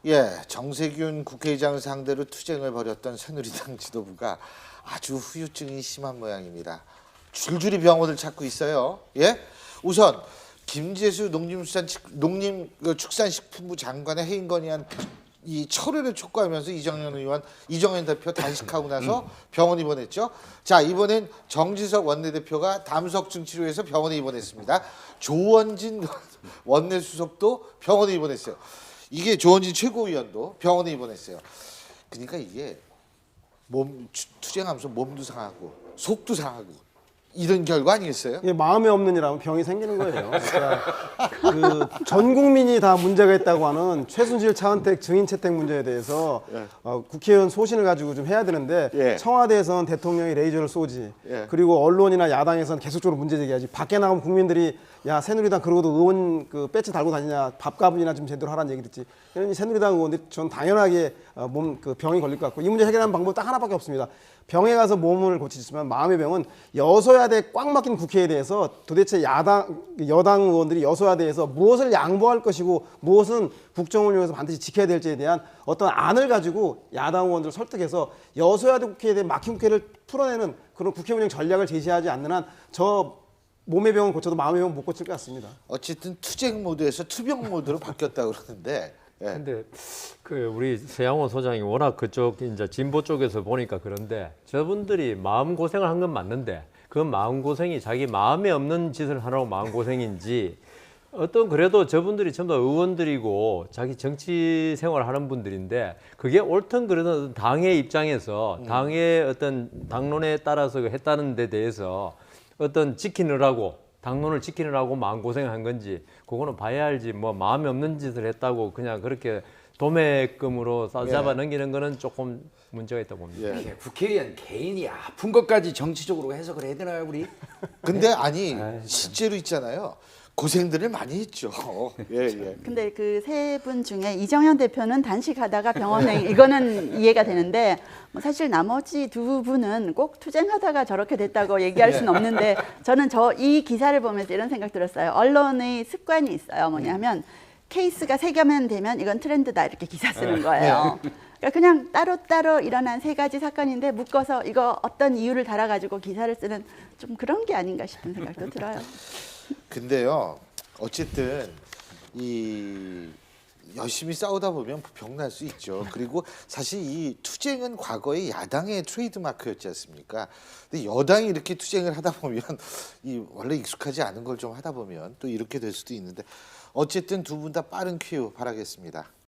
예, 정세균 국회의장을 상대로 투쟁을 벌였던 새누리당 지도부가 아주 후유증이 심한 모양입니다. 줄줄이 병원을 찾고 있어요. 예, 우선 김재수 농림축산식품부 장관의 해임 건의안 이 철회를 촉구하면서 이정현 대표 단식하고 나서 병원 입원했죠. 자, 이번엔 정지석 원내대표가 담석증 치료해서 병원에 입원했습니다. 조원진 원내수석도 병원에 입원했어요. 이게 조원진 최고위원도 병원에 입원했어요. 그러니까 이게 투쟁하면서 몸도 상하고 속도 상하고 이런 결과 아니겠어요? 이게 마음에 없는 일하면 병이 생기는 거예요. 그러니까 전 국민이 다 문제가 있다고 하는 최순실, 차은택 증인 채택 문제에 대해서 국회의원 소신을 가지고 좀 해야 되는데 청와대에서는 대통령이 레이저를 쏘지 그리고 언론이나 야당에서는 계속적으로 문제 제기하지 밖에 나가면 국민들이 야 새누리당 그러고도 의원 그 배지 달고 다니냐 밥값이나 좀 제대로 하라는 얘기 듣지 이런 새누리당 의원들이 전 당연하게 그 병이 걸릴 것 같고 이 문제 해결하는 방법 딱 하나밖에 없습니다. 병에 가서 몸을 고치지만 마음의 병은 여소야대 꽉 막힌 국회에 대해서 도대체 여당 의원들이 여소야대에서 무엇을 양보할 것이고 무엇은 국정을 위해서 반드시 지켜야 될지에 대한 어떤 안을 가지고 야당 의원들을 설득해서 여소야대 국회에 대한 막힌 국회를 풀어내는 그런 국회 운영 전략을 제시하지 않는 한 저 몸의 병은 고쳐도 마음의 병은 못 고칠 것 같습니다. 어쨌든 투쟁 모드에서 투병 모드로 바뀌었다 그러는데. 근데 그 우리 세양호 소장이 워낙 그쪽 이제 진보 쪽에서 보니까 그런데 저분들이 마음 고생을 한 건 맞는데 그 마음 고생이 자기 마음에 없는 짓을 하라고 마음 고생인지 어떤 그래도 저분들이 전부 다 의원들이고 자기 정치 생활하는 분들인데 그게 옳든 그러든 당의 입장에서 당의 어떤 당론에 따라서 했다는 데 대해서 어떤 당론을 지키느라고 마음고생한 건지 그거는 봐야 알지 뭐 마음에 없는 짓을 했다고 그냥 그렇게 도매금으로 싸잡아 넘기는 거는 조금 문제가 있다고 봅니다. 국회의원 개인이 아픈 것까지 정치적으로 해석을 해야 되나요 우리? 근데 아니 실제로 있잖아요. 고생들을 많이 했죠. 근데 그 세 분 중에 이정현 대표는 단식하다가 병원에 이거는 이해가 되는데 뭐 사실 나머지 두 분은 꼭 투쟁하다가 저렇게 됐다고 얘기할 수는 없는데 저는 이 기사를 보면서 이런 생각 들었어요. 언론의 습관이 있어요. 뭐냐면 케이스가 세 개만 되면 이건 트렌드다 이렇게 기사 쓰는 거예요. 그러니까 그냥 따로따로 일어난 세 가지 사건인데 묶어서 이거 어떤 이유를 달아가지고 기사를 쓰는 좀 그런 게 아닌가 싶은 생각도 들어요. 근데요, 어쨌든 열심히 싸우다 보면 병날 수 있죠. 그리고 사실 이 투쟁은 과거에 야당의 트레이드마크였지 않습니까? 근데 여당이 이렇게 투쟁을 하다 보면 원래 익숙하지 않은 걸 좀 하다 보면 또 이렇게 될 수도 있는데 어쨌든 두 분 다 빠른 쾌유 바라겠습니다.